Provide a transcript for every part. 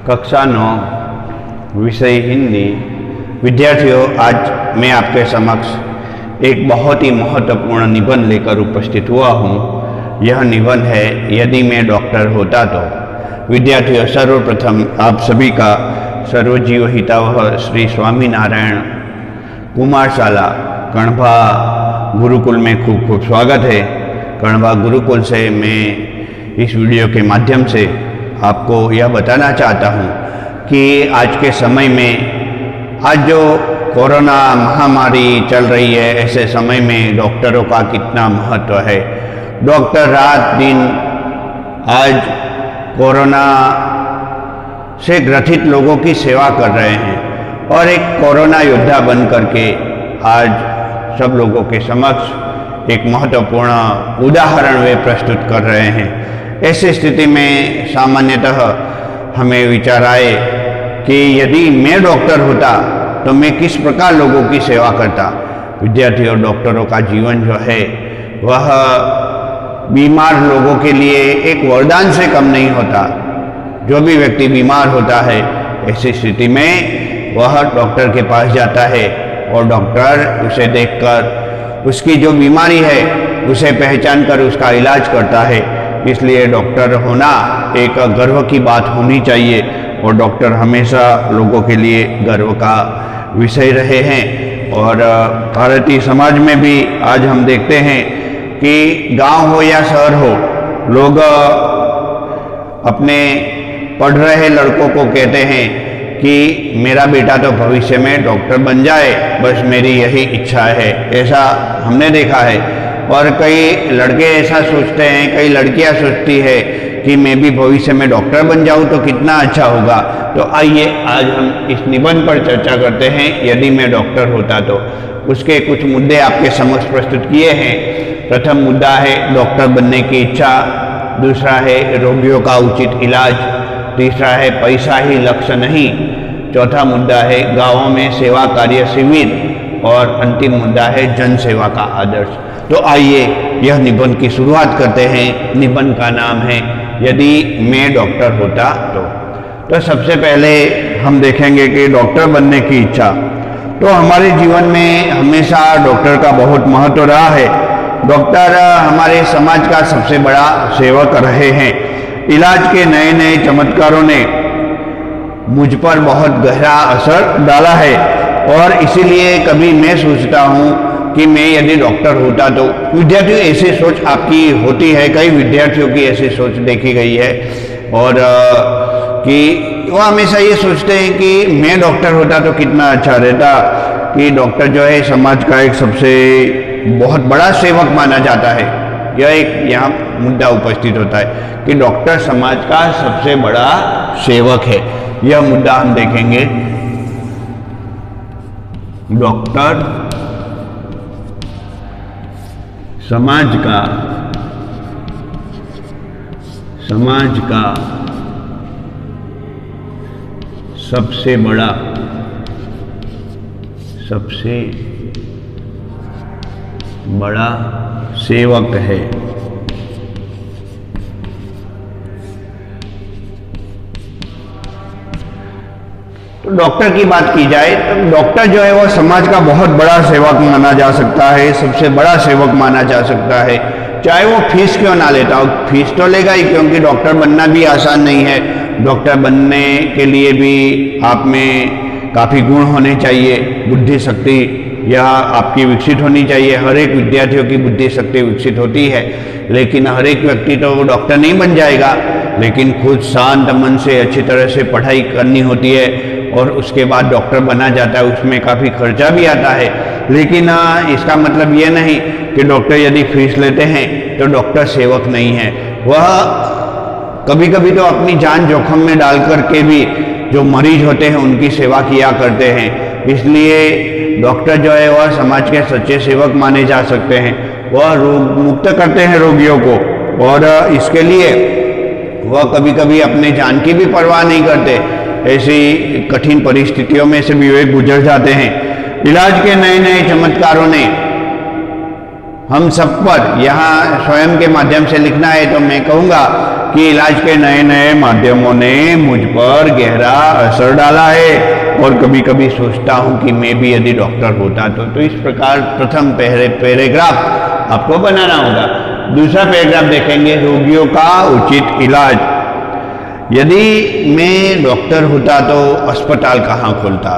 कक्षा 9 विषय हिंदी। विद्यार्थियों, आज मैं आपके समक्ष एक बहुत ही महत्वपूर्ण निबंध लेकर उपस्थित हुआ हूँ। यह निबंध है यदि मैं डॉक्टर होता तो। विद्यार्थियों, सर्वप्रथम आप सभी का सर्वजीव हितावह श्री स्वामीनारायण कुमारशाला कण्वा गुरुकुल में खूब खूब स्वागत है। कण्वा गुरुकुल से मैं इस वीडियो के माध्यम से आपको यह बताना चाहता हूँ कि आज के समय में, आज जो कोरोना महामारी चल रही है, ऐसे समय में डॉक्टरों का कितना महत्व है। डॉक्टर रात दिन आज कोरोना से ग्रसित लोगों की सेवा कर रहे हैं और एक कोरोना योद्धा बन करके आज सब लोगों के समक्ष एक महत्वपूर्ण उदाहरण वे प्रस्तुत कर रहे हैं। ऐसी स्थिति में सामान्यतः हमें विचार आए कि यदि मैं डॉक्टर होता तो मैं किस प्रकार लोगों की सेवा करता। विद्यार्थियों, डॉक्टरों का जीवन जो है वह बीमार लोगों के लिए एक वरदान से कम नहीं होता। जो भी व्यक्ति बीमार होता है, ऐसी स्थिति में वह डॉक्टर के पास जाता है और डॉक्टर उसे देखकर उसकी जो बीमारी है उसे पहचान कर उसका इलाज करता है। इसलिए डॉक्टर होना एक गर्व की बात होनी चाहिए और डॉक्टर हमेशा लोगों के लिए गर्व का विषय रहे हैं। और भारतीय समाज में भी आज हम देखते हैं कि गांव हो या शहर हो, लोग अपने पढ़ रहे लड़कों को कहते हैं कि मेरा बेटा तो भविष्य में डॉक्टर बन जाए, बस मेरी यही इच्छा है। ऐसा हमने देखा है। और कई लड़के ऐसा सोचते हैं, कई लड़कियां सोचती है कि मैं भी भविष्य में डॉक्टर बन जाऊं तो कितना अच्छा होगा। तो आइए आज हम इस निबंध पर चर्चा करते हैं, यदि मैं डॉक्टर होता तो। उसके कुछ मुद्दे आपके समक्ष प्रस्तुत किए हैं। प्रथम मुद्दा है डॉक्टर बनने की इच्छा, दूसरा है रोगियों का उचित इलाज, तीसरा है पैसा ही लक्ष्य नहीं, चौथा मुद्दा है गाँवों में सेवा कार्य शिविर और अंतिम मुद्दा है जन सेवा का आदर्श। तो आइए यह निबंध की शुरुआत करते हैं। निबंध का नाम है यदि मैं डॉक्टर होता तो सबसे पहले हम देखेंगे कि डॉक्टर बनने की इच्छा। तो हमारे जीवन में हमेशा डॉक्टर का बहुत महत्व रहा है। डॉक्टर हमारे समाज का सबसे बड़ा सेवक रहे हैं। इलाज के नए नए चमत्कारों ने मुझ पर बहुत गहरा असर डाला है और इसीलिए कभी मैं सोचता हूँ कि मैं यदि डॉक्टर होता तो। विद्यार्थियों, ऐसी सोच आपकी होती है, कई विद्यार्थियों की ऐसी सोच देखी गई है और कि वो हमेशा ये सोचते हैं कि मैं डॉक्टर होता तो कितना अच्छा रहता। कि डॉक्टर जो है समाज का एक सबसे बहुत बड़ा सेवक माना जाता है। यह एक यहाँ मुद्दा उपस्थित होता है कि डॉक्टर समाज का सबसे बड़ा सेवक है। यह मुद्दा हम देखेंगे। डॉक्टर समाज का सबसे बड़ा सेवक है। तो डॉक्टर की बात की जाए तो डॉक्टर जो है वह समाज का बहुत बड़ा सेवक माना जा सकता है, सबसे बड़ा सेवक माना जा सकता है। चाहे वो फीस क्यों ना लेता हो, फीस तो लेगा ही, क्योंकि डॉक्टर बनना भी आसान नहीं है। डॉक्टर बनने के लिए भी आप में काफ़ी गुण होने चाहिए, बुद्धि शक्ति यह आपकी विकसित होनी चाहिए। हर एक विद्यार्थियों की बुद्धि शक्ति विकसित होती है, लेकिन हर एक व्यक्ति तो डॉक्टर नहीं बन जाएगा। लेकिन खुद शांत मन से अच्छी तरह से पढ़ाई करनी होती है और उसके बाद डॉक्टर बना जाता है। उसमें काफ़ी खर्चा भी आता है, लेकिन इसका मतलब ये नहीं कि डॉक्टर यदि फीस लेते हैं तो डॉक्टर सेवक नहीं है। वह कभी कभी तो अपनी जान जोखिम में डाल करके भी जो मरीज होते हैं उनकी सेवा किया करते हैं। इसलिए डॉक्टर जो है वह समाज के सच्चे सेवक माने जा सकते हैं। वह रोग मुक्त करते हैं रोगियों को और इसके लिए वह कभी कभी अपने जान की भी परवाह नहीं करते। ऐसी कठिन परिस्थितियों में से भी वे गुजर जाते हैं। इलाज के नए नए चमत्कारों ने हम सब पर यहाँ स्वयं के माध्यम से लिखना है तो मैं कहूँगा कि इलाज के नए नए माध्यमों ने मुझ पर गहरा असर डाला है और कभी कभी सोचता हूं कि मैं भी यदि डॉक्टर होता तो इस प्रकार प्रथम पैराग्राफ आपको बनाना होगा। दूसरा पैराग्राफ देखेंगे, रोगियों का उचित इलाज। यदि मैं डॉक्टर होता तो अस्पताल कहाँ खोलता?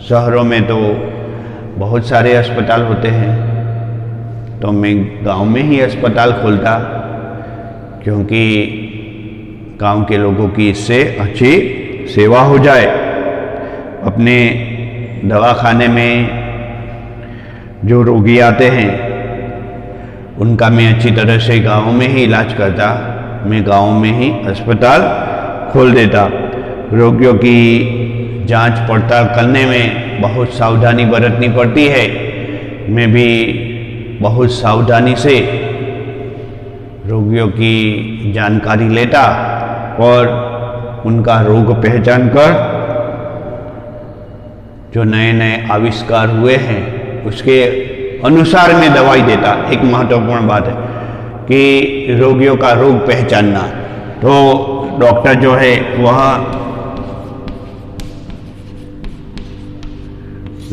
शहरों में तो बहुत सारे अस्पताल होते हैं, तो मैं गांव में ही अस्पताल खोलता, क्योंकि गांव के लोगों की इससे अच्छी सेवा हो जाए। अपने दवाखाने में जो रोगी आते हैं उनका मैं अच्छी तरह से गांव में ही इलाज करता। मैं गांव में ही अस्पताल खोल देता। रोगियों की जांच पड़ताल करने में बहुत सावधानी बरतनी पड़ती है। मैं भी बहुत सावधानी से रोगियों की जानकारी लेता और उनका रोग पहचान कर जो नए नए आविष्कार हुए हैं उसके अनुसार मैं दवाई देता। एक महत्वपूर्ण बात है कि रोगियों का रोग पहचानना। तो डॉक्टर जो है वह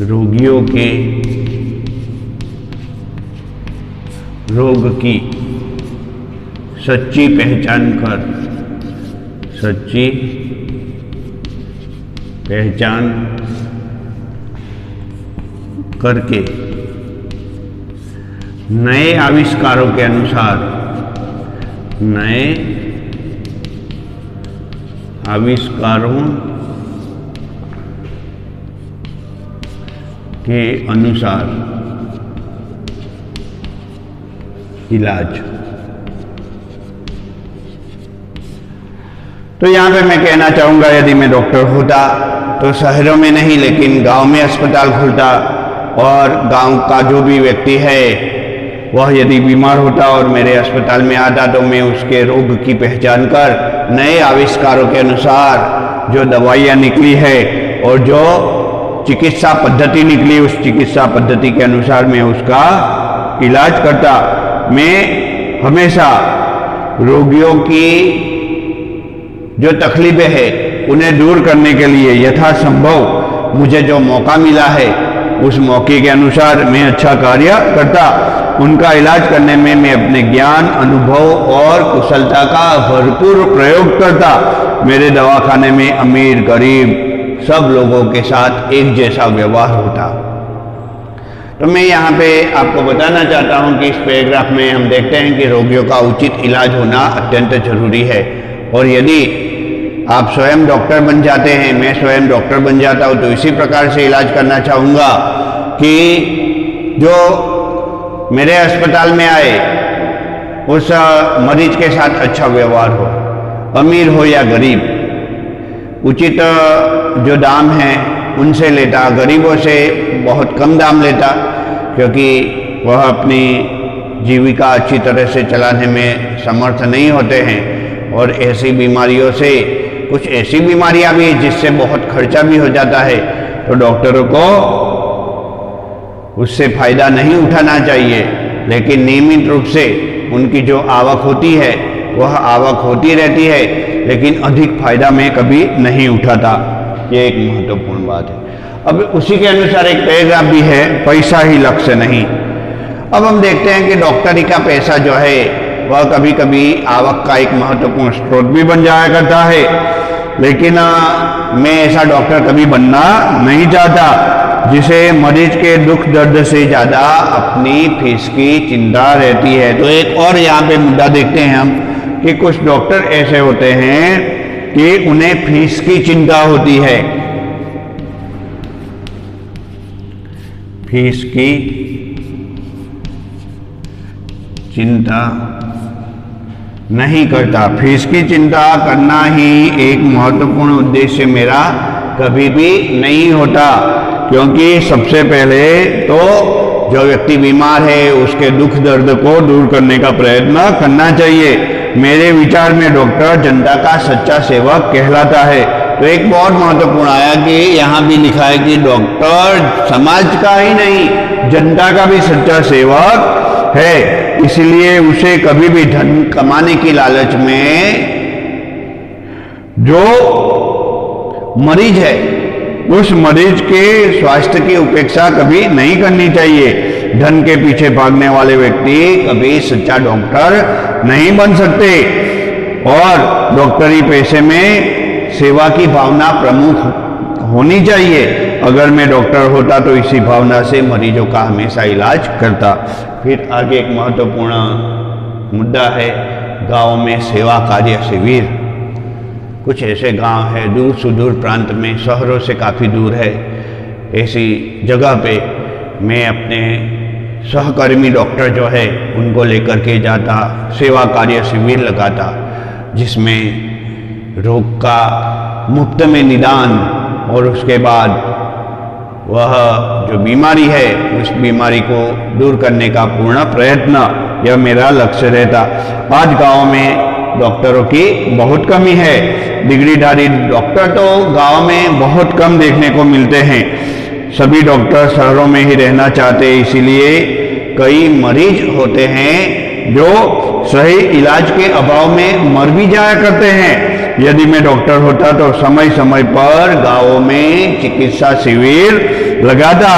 रोगियों के रोग की सच्ची पहचान करके नए आविष्कारों के अनुसार इलाज। तो यहाँ पे मैं कहना चाहूँगा, यदि मैं डॉक्टर होता तो शहरों में नहीं लेकिन गांव में अस्पताल खोलता, और गांव का जो भी व्यक्ति है वह यदि बीमार होता और मेरे अस्पताल में आता तो मैं उसके रोग की पहचान कर नए आविष्कारों के अनुसार जो दवाइयाँ निकली है और जो चिकित्सा पद्धति निकली उस चिकित्सा पद्धति के अनुसार मैं उसका इलाज करता। मैं हमेशा रोगियों की जो तकलीफें हैं उन्हें दूर करने के लिए यथासंभव मुझे जो मौका मिला है उस मौके के अनुसार मैं अच्छा कार्य करता। उनका इलाज करने में मैं अपने ज्ञान, अनुभव और कुशलता का भरपूर प्रयोग करता। मेरे दवाखाने में अमीर गरीब सब लोगों के साथ एक जैसा व्यवहार होता। तो मैं यहाँ पे आपको बताना चाहता हूँ कि इस पैराग्राफ में हम देखते हैं कि रोगियों का उचित इलाज होना अत्यंत जरूरी है। और यदि आप स्वयं डॉक्टर बन जाते हैं, मैं स्वयं डॉक्टर बन जाता हूँ, तो इसी प्रकार से इलाज करना चाहूँगा कि जो मेरे अस्पताल में आए उस मरीज के साथ अच्छा व्यवहार हो, अमीर हो या गरीब, उचित जो दाम है उनसे लेता, गरीबों से बहुत कम दाम लेता, क्योंकि वह अपनी जीविका अच्छी तरह से चलाने में समर्थ नहीं होते हैं। और ऐसी बीमारियों से कुछ ऐसी बीमारियां भी जिससे बहुत खर्चा भी हो जाता है, तो डॉक्टरों को उससे फायदा नहीं उठाना चाहिए, लेकिन नियमित रूप से उनकी जो आवक होती है वह आवक होती रहती है, लेकिन अधिक फायदा में कभी नहीं उठाता। ये एक महत्वपूर्ण बात है। अब उसी के अनुसार एक पैराग्राफ भी है, पैसा ही लक्ष्य नहीं। अब हम देखते हैं कि डॉक्टरी का पैसा जो है वह कभी कभी आवक का एक महत्वपूर्ण स्रोत भी बन जाया करता है, लेकिन मैं ऐसा डॉक्टर कभी बनना नहीं चाहता जिसे मरीज के दुख दर्द से ज़्यादा अपनी फीस की चिंता रहती है। तो एक और यहाँ पे मुद्दा देखते हैं हम कि कुछ डॉक्टर ऐसे होते हैं कि उन्हें फीस की चिंता होती है। फीस की चिंता नहीं करता। फीस की चिंता करना ही एक महत्वपूर्ण उद्देश्य मेरा कभी भी नहीं होता, क्योंकि सबसे पहले तो जो व्यक्ति बीमार है उसके दुख दर्द को दूर करने का प्रयत्न करना चाहिए। मेरे विचार में डॉक्टर जनता का सच्चा सेवक कहलाता है। तो एक बहुत महत्वपूर्ण आया कि यहाँ भी लिखा है कि डॉक्टर समाज का ही नहीं जनता का भी सच्चा सेवक है, इसलिए उसे कभी भी धन कमाने की लालच में जो मरीज है उस मरीज के स्वास्थ्य की उपेक्षा कभी नहीं करनी चाहिए। धन के पीछे भागने वाले व्यक्ति कभी सच्चा डॉक्टर नहीं बन सकते और डॉक्टरी पेशे में सेवा की भावना प्रमुख होनी चाहिए। अगर मैं डॉक्टर होता तो इसी भावना से मरीजों का हमेशा इलाज करता। फिर आगे एक महत्वपूर्ण मुद्दा है गांव में सेवा कार्य शिविर। कुछ ऐसे गांव है दूर सुदूर प्रांत में, शहरों से काफ़ी दूर है, ऐसी जगह पे मैं अपने सहकर्मी डॉक्टर जो है उनको लेकर के जाता, सेवा कार्य शिविर लगाता, जिसमें रोग का मुफ्त में निदान और उसके बाद वह जो बीमारी है उस बीमारी को दूर करने का पूर्ण प्रयत्न, यह मेरा लक्ष्य रहता। आज गांव में डॉक्टरों की बहुत कमी है। डिग्रीधारी डॉक्टर तो गांव में बहुत कम देखने को मिलते हैं। सभी डॉक्टर शहरों में ही रहना चाहते हैं, इसीलिए कई मरीज होते हैं जो सही इलाज के अभाव में मर भी जाया करते हैं। यदि मैं डॉक्टर होता तो समय समय पर गांवों में चिकित्सा शिविर लगाता,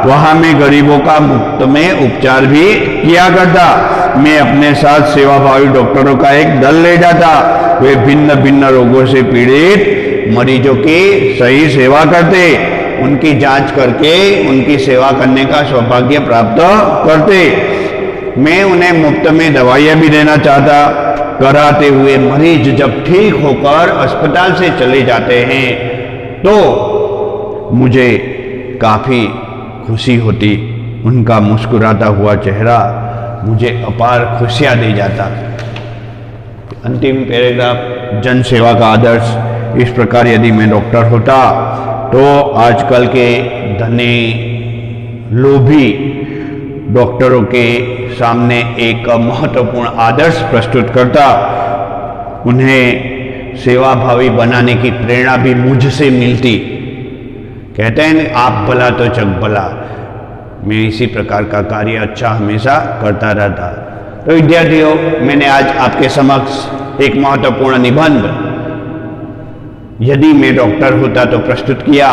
वहां में गरीबों का मुफ्त में उपचार भी किया करता। मैं अपने साथ सेवाभावी डॉक्टरों का एक दल ले जाता। वे भिन्न भिन्न रोगों से पीड़ित मरीजों की सही सेवा करते, उनकी जांच करके उनकी सेवा करने का सौभाग्य प्राप्त करते। मैं उन्हें मुफ्त में दवाइयाँ भी देना चाहता। कराते हुए मरीज जब ठीक होकर अस्पताल से चले जाते हैं तो मुझे काफ़ी खुशी होती। उनका मुस्कुराता हुआ चेहरा मुझे अपार खुशियाँ दे जाता। अंतिम पैराग्राफ, जन सेवा का आदर्श। इस प्रकार यदि मैं डॉक्टर होता तो आजकल के धनी लोभी डॉक्टरों के सामने एक महत्वपूर्ण आदर्श प्रस्तुत करता। उन्हें सेवाभावी बनाने की प्रेरणा भी मुझसे मिलती। कहते हैं आप भला तो जग भला। मैं इसी प्रकार का कार्य अच्छा हमेशा करता रहता। तो विद्यार्थियों, मैंने आज आपके समक्ष एक महत्वपूर्ण निबंध यदि मैं डॉक्टर होता तो प्रस्तुत किया।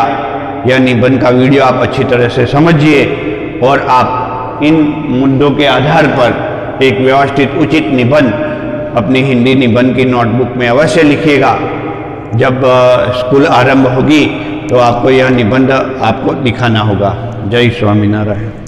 यह निबंध का वीडियो आप अच्छी तरह से समझिए और आप इन मुद्दों के आधार पर एक व्यवस्थित उचित निबंध अपनी हिंदी निबंध की नोटबुक में अवश्य लिखिएगा। जब स्कूल आरंभ होगी तो आपको यह निबंध आपको दिखाना होगा। जय स्वामीनारायण।